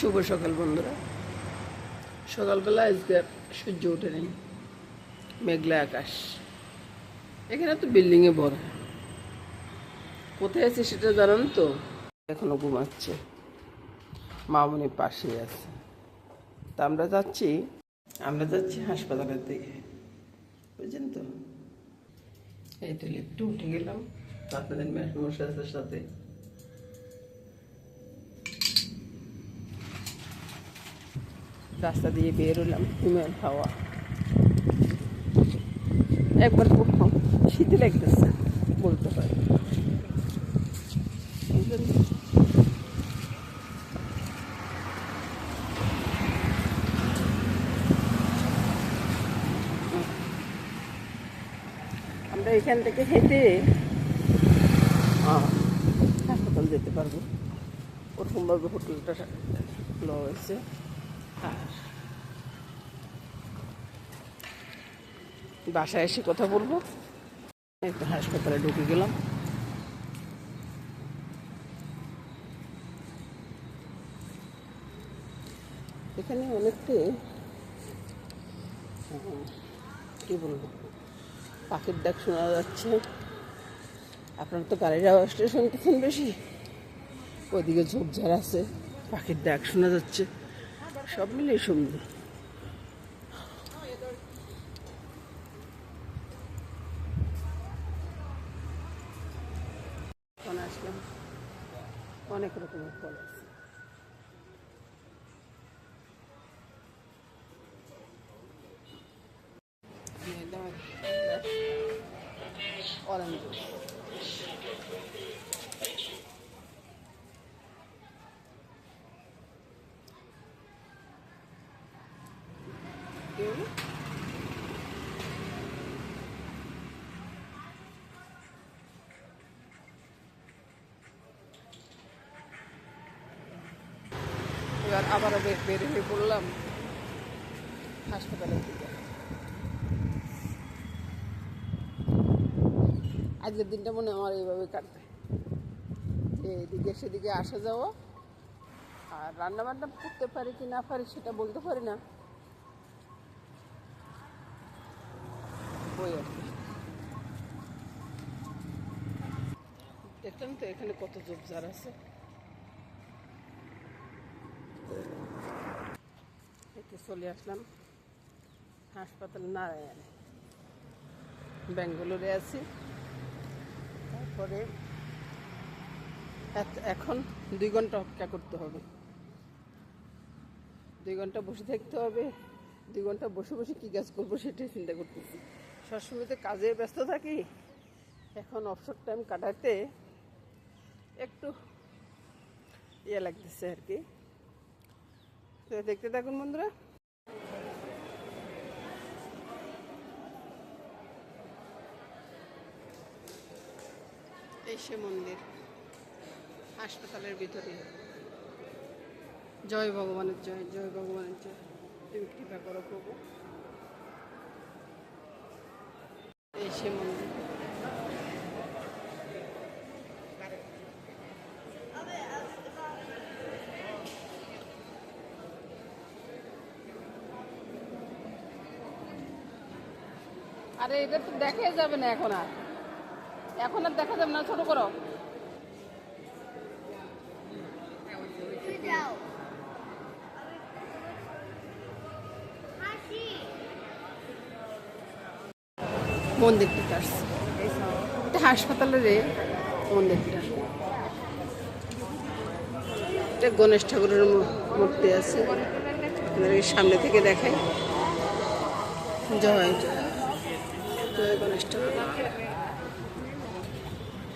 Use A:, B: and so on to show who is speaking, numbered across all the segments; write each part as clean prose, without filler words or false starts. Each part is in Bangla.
A: শুভ সকাল বন্ধুরা। সকালবেলা আজকে সূর্য ওঠে নেই, মেঘলা আকাশ। এখানে তো বিল্ডিংয়ে ভরা। কোথায় আছে সেটা জানেন তো? এখনো ঘুমাচ্ছে, মামুনি পাশেই আছে। তা আমরা যাচ্ছি হাসপাতালের দিকে, বুঝছেন তো? এই তো একটু উঠে গেলাম আপনাদের মেশার সাথে। রাস্তা দিয়ে বের হলাম, হিমেল হাওয়া। একবার প্রথম শীতে লাগতেছে বলতে পারি। আমরা এখান থেকে হেঁটে হাসপাতাল যেতে পারবো, ওরকমভাবে হোটেলটা খোলা হয়েছে। আর বাসায় এসে কথা বলবো। একটু হাসপাতালে ঢুকে গেলাম। এখানে অনেকটা কি বলবো, পাখির ডাক শোনা যাচ্ছে। আপনার তো গাড়ির আওয়াজটা শুনতেছেন বেশি, ওইদিকে ঝোপঝাড় আছে, পাখির ডাক শোনা যাচ্ছে, সব মিলিয়ে সুন্দর। আসলাম, অনেক রকমের ফল আছে। অরেঞ্জ এবার আবারও বের হয়ে পড়লাম হাসপাতালের দিকে। আজকের দিনটা মনে আমার এইভাবে কাটবে, এদিকে সেদিকে আসা যাওয়া। আর রান্না বান্না করতে পারি কি না পারি সেটা বলতে পারি না, ওই আর কি। দেখলাম তো এখানে কত ঝোপঝাড় আছে। এতে চলে আসলাম হাসপাতাল নারায়ণ, ব্যাঙ্গালোরে আছি। তারপরে এখন 2 ঘন্টা অপেক্ষা করতে হবে, 2 ঘন্টা বসে থাকতে হবে। 2 ঘন্টা বসে বসে কী কাজ করবো সেটাই চিন্তা করতেছি। সবসময় তো কাজে ব্যস্ত থাকি, এখন অবসর টাইম কাটাতে একটু ইয়ে লাগতেছে আর কি। তো দেখতে থাকুন বন্ধুরা। এই সে মন্দির হাসপাতালের ভিতরে। জয় ভগবানের জয়, জয় ভগবানের জয়। তুমি কৃপা করো প্রভু। এই সে মন্দির। আরে এটা তো দেখাই যাবে না এখন আর দেখা যাবে না, ছোট করো। মন্দিরটা আসছে, এটা হাসপাতালের মন্দিরটা। এটা গণেশ ঠাকুরের মূর্তি আছে, আপনাদের সামনে থেকে দেখাই। জয় জয় জয় গণেশ ঠাকুর।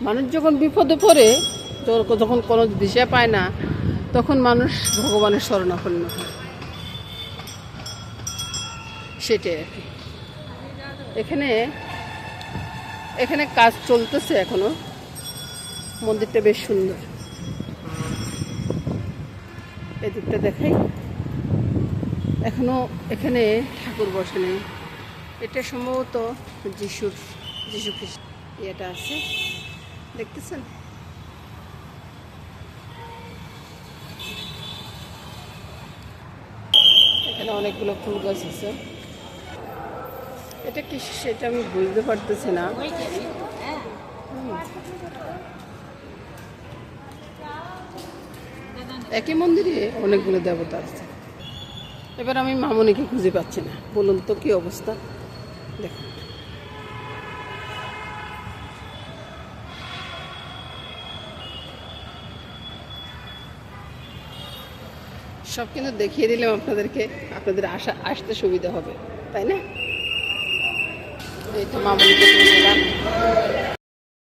A: মানুষ যখন বিপদে পড়ে, যখন কোনো দিশা পায় না, তখন মানুষ ভগবানের শরণাপন্ন হয়, সেটাই আর কি। এখানে কাজ চলতেছে এখনো। মন্দিরটা বেশ সুন্দর। এদিকটা দেখাই, এখনো এখানে ঠাকুর বসে নেই। এটা সম্ভবত যিশু খ্রিস্ট ইয়েটা আছে, দেখতেছেন? এখানে অনেকগুলো ফুল গাছ আছে। এটা কি সেটা আমি বুঝতে পারতেছি না। একই মন্দিরে অনেকগুলো দেবতা আছে। এবার আমি মামনিকে খুঁজে পাচ্ছি না, বলুন তো কি অবস্থা। দেখুন সব কিন্তু দেখিয়ে দিলাম আপনাদেরকে, আপনাদের আসতে সুবিধা হবে, তাই না? এই তো মামনিকে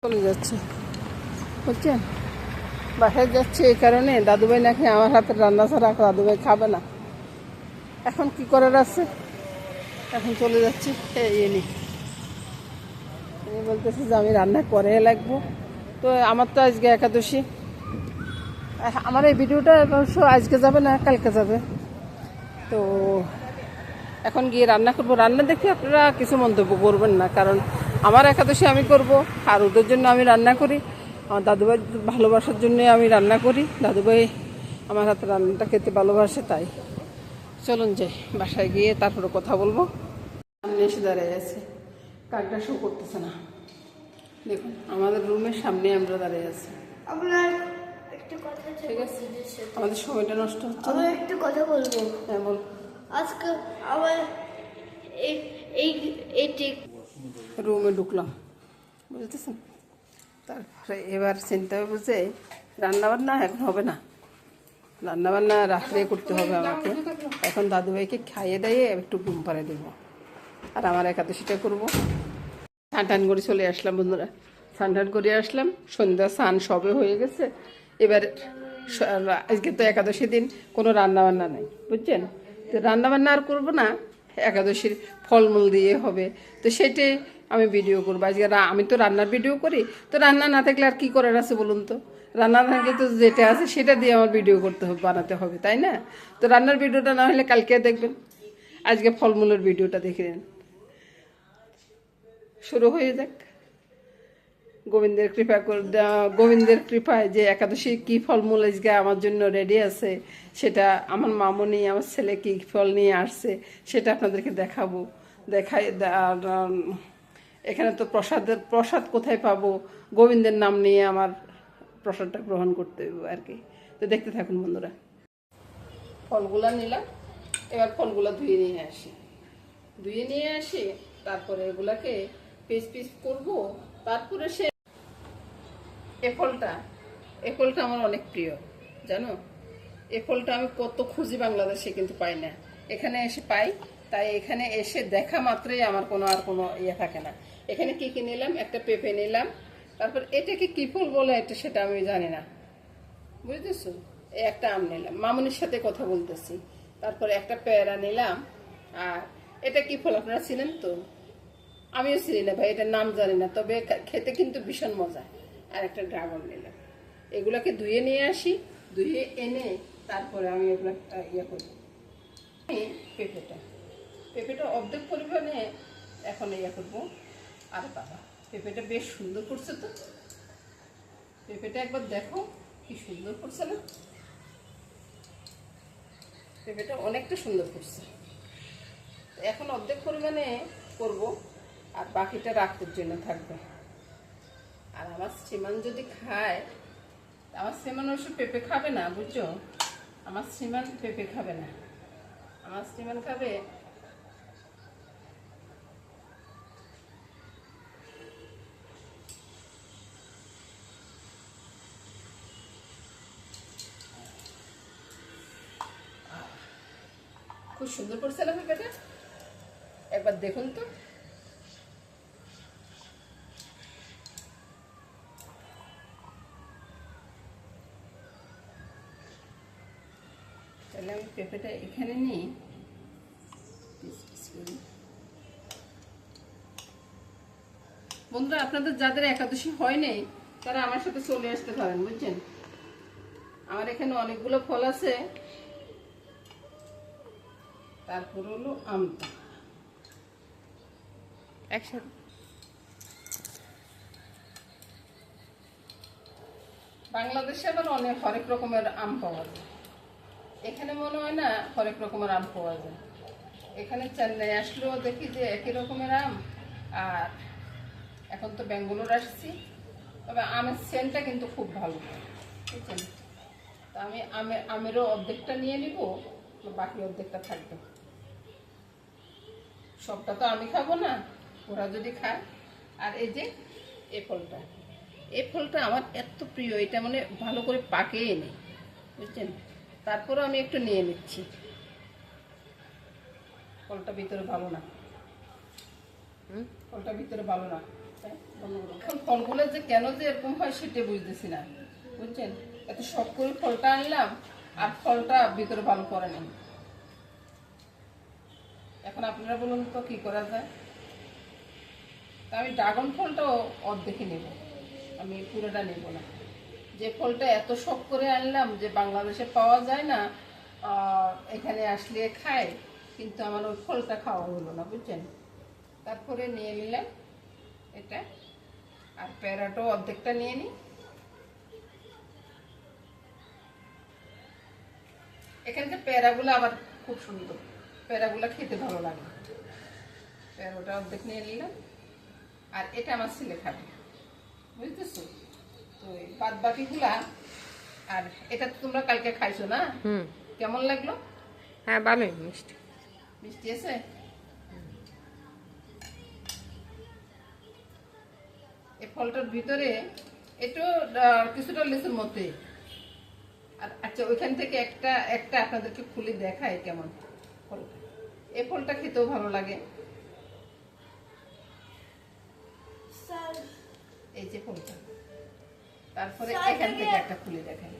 A: চলে যাচ্ছে, বুঝছেন? বাসায় যাচ্ছে এই কারণে, দাদুভাই নাকি আমার হাতের রান্না ছাড়া দাদুভাই খাবে না। এখন কি করার আছে, এখন চলে যাচ্ছি। ইনি বলতেছে যে আমি রান্না করে লাগবো। তো আমার তো আজকে একাদশী, আমার এই ভিডিওটা অবশ্য আজকে যাবে না, কালকে যাবে। তো এখন গিয়ে রান্না করবো। রান্না দেখে আপনারা কিছু মন্তব্য করবেন না, কারণ আমার একাদশী আমি করব, আর ওদের জন্য আমি রান্না করি। আমার দাদুভাই ভালোবাসার জন্যই আমি রান্না করি। দাদুভাই আমার হাতে রান্নাটা খেতে ভালোবাসে, তাই চলুন যাই বাসায় গিয়ে তারপরে কথা বলবো। সামনে এসে দাঁড়িয়ে আছে, কাকটা শো করতেছে না। দেখুন আমাদের রুমের সামনে আমরা দাঁড়িয়ে আছি। ঠিক আছে, আমাদের সময়টা নষ্ট হচ্ছে।
B: আমি একটু কথা বলবো।
A: হ্যাঁ বল।
B: আজকে আমার এই
A: রুমে ঢুকলাম, বুঝতেছেন? তারপরে এবার চিন্তা হবে যে রান্নাবান্না এখন হবে না, রান্নাবান্না রাত্রে করতে হবে আমাকে। এখন দাদুভাইকে খাইয়ে দিয়ে একটু ঘুম পাড়ে দেবো, আর আমার একাদশীটা করবো। স্নান করে চলে আসলাম বন্ধুরা, স্নান করে আসলাম, সন্ধ্যা স্নান সবে হয়ে গেছে। এবার আজকে তো একাদশী দিন, কোনো রান্নাবান্না নেই, বুঝছেন? তো রান্নাবান্না আর করবো না, একাদশীর ফলমূল দিয়ে হবে। তো সেটাই আমি ভিডিও করবো আজকে। আমি তো রান্নার ভিডিও করি, তো রান্না না থাকলে আর কি করার আছে বলুন তো? রান্না থাকলে তো যেটা আছে সেটা দিয়ে আমার ভিডিও করতে হবে, বানাতে হবে, তাই না? তো রান্নার ভিডিওটা না হলে কালকে দেখবেন, আজকে ফলমূলের ভিডিওটা দেখে নেন। শুরু হয়ে যাক। গোবিন্দের কৃপায় যে একাদশী কি ফলমূল আজকে আমার জন্য রেডি আছে, সেটা আমার মামনি আমার ছেলে কি ফল নিয়ে আসছে সেটা আপনাদেরকে দেখাবো। দেখাই এখানে তো প্রসাদ কোথায় পাবো? গোবিন্দের নাম নিয়ে আমার প্রসাদটা গ্রহণ করতে হবে আর কি। তো দেখতে থাকুন বন্ধুরা। ফলগুলা নিলাম, এবার ফলগুলা ধুয়ে নিয়ে আসি, তারপরে এগুলাকে পিস পিস করবো। তারপরে এই ফলটা আমার অনেক প্রিয়, জানো? এই ফলটা আমি কত খুঁজি বাংলাদেশে, কিন্তু পাই না। এখানে এসে পাই, তাই এখানে এসে দেখা মাত্রই আমার আর কোনো ইয়ে থাকে না। এখানে কি কি নিলাম, একটা পেঁপে নিলাম, তারপর এটাকে কি ফল বলে এটা সেটা আমি জানি না, বুঝতেছো? এই একটা আম নিলাম, মামুনির সাথে কথা বলতেছি। তারপরে একটা পেয়ারা নিলাম। আর এটা কি ফল আপনারা ছিলেন তো? আমিও চিনি না ভাই, এটার নাম জানি না, তবে খেতে কিন্তু ভীষণ মজা। আর একটা ড্রাগন নিলাম। এগুলাকে ধুয়ে নিয়ে আসি, ধুয়ে এনে তারপরে আমি এগুলো ইয়ে করি। পেঁপেটা অর্ধেক পরিমাণে এখন ইয়ে করবো। আর বাবা, পেঁপেটা বেশ সুন্দর করছে তো। পেঁপেটা একবার দেখো কি সুন্দর করছে না? পেঁপেটা অনেকটা সুন্দর করছে। এখন অর্ধেক পরিমাণে করব, আর বাকিটা রাতের জন্য থাকবে। আর আমার শ্রীমান যদি খায়, আমার শ্রীমান অবশ্য পেঁপে খাবে না, বুঝছো? আমার শ্রীমান পেঁপে খাবে না, আমার শ্রীমান খাবে খুব সুন্দর করছে না পেঁপেটা? একবার দেখুন তো। তাহলে আমি পেঁপেটা এখানে নিই, বন্ধুরা আপনাদের যাদের একাদশী হয় নাই তারা আমার সাথে চলে আসতে পারেন, বুঝছেন? আমার এখানে অনেকগুলো ফল আছে। তারপর হলো আমটা একসাথে। বাংলাদেশে আবার হরেক রকমের আম পাওয়া যায়, এখানে মনে হয় না হরেক রকমের আম পাওয়া যায়। এখানে চেন্নাই আসলেও দেখি যে একই রকমের আম। আর এখন তো ব্যাঙ্গালোর আসছি, তবে আমের সেন্টটা কিন্তু খুব ভালো, বুঝছেন? তা আমি আমেরও অর্ধেকটা নিয়ে নিব, বাকি অর্ধেকটা থাকবে। সবটা তো আমি খাবো না, ওরা যদি খায়। আর এই যে এই ফলটা আমার এত প্রিয়, এটা মানে ভালো করে পাকেই নেই, বুঝছেন? তারপরেও আমি একটু নিয়ে নিচ্ছি। ফলটা ভিতরে ভালো না, ফলটা ভিতরে ভালো না। এখন ফলগুলো যে কেন যে এরকম হয় সেটা বুঝতেছি না, বুঝছেন? এত শখ করে ফলটা আনলাম আর ফলটা ভিতরে ভালো করে নেই। এখন আপনারা বলুন তো কি করা যায়? তা আমি ড্রাগন ফলটাও অর্ধেকই নেব, আমি পুরোটা নেব না। যে ফলটা এত শখ করে আনলাম, যে বাংলাদেশে পাওয়া যায় না, এখানে আসলে খায়, কিন্তু আমার ওই ফলটা খাওয়া হলো না, বুঝছেন? তারপরে নিয়ে নিলাম এটা। আর প্যারাটাও অর্ধেকটা নিয়ে নিই। এখানকার প্যারাগুলো আবার খুব সুন্দর, প্যারাগুলো খেতে ভালো লাগে। প্যারাটা অর্ধেক নিয়ে নিলাম। আর এটা আমার ছেলে খাবে, বুঝতেছো? তো বাদ বাকিগুলা। আর এটা তো তোমরা কালকে খাইছো না? কেমন লাগলো?
C: হ্যাঁ, ভালোই মিষ্টি।
A: মিষ্টি আছে? এই ফলটার ভিতরে একটু কিছুটা লিচুর মধ্যে। আর আচ্ছা, ওইখান থেকে একটা একটা আপনাদেরকে খুলে দেখাই কেমন ফলটা। এই ফলটা খেতেও ভালো লাগে। এই যে ফলটা, তারপরে এখান থেকে একটা খুলে দেখাই।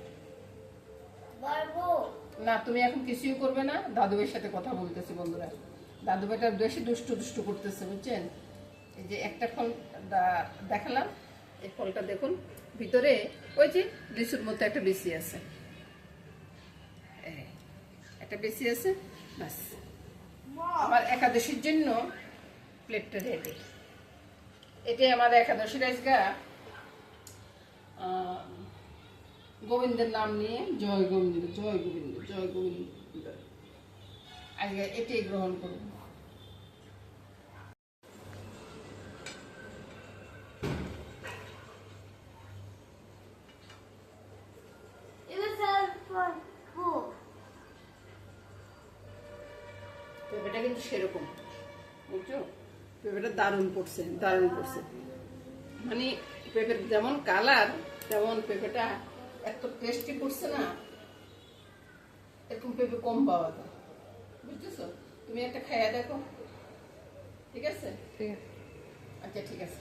A: না, তুমি এখন কিছুই করবে না, দাদু ভাইয়ের সাথে কথা বলতেছি বন্ধুরা। দাদু ভাইটা বেশি দুষ্টু দুষ্টু করতেছে, বুঝছেন? এই যে একটা ফল দেখালাম, এই ফলটা দেখুন ভিতরে ওই যে লিচুর মধ্যে একটা বেশি আছে, একটা বেশি আছে। বাস, আমার একাদশীর জন্য প্লেটটা রেডি। এটাই আমার একাদশীর আজকে গোবিন্দের নাম নিয়ে, জয় গোবিন্দ জয় গোবিন্দ জয় গোবিন্দ, আজকে এটাই গ্রহণ করব। পেঁপেটা কিন্তু সেরকম, বুঝছো? পেঁপেটা দারুণ করছে, দারুণ করছে। মানে পেঁপের যেমন কালার, তেমন পেঁপেটা এত টেস্টি করছে না, এরকম পেঁপে কম পাওয়া যায়, বুঝতেছো? তুমি একটা খাইয়া দেখো, ঠিক আছে?
C: ঠিক আছে।
A: আচ্ছা ঠিক আছে।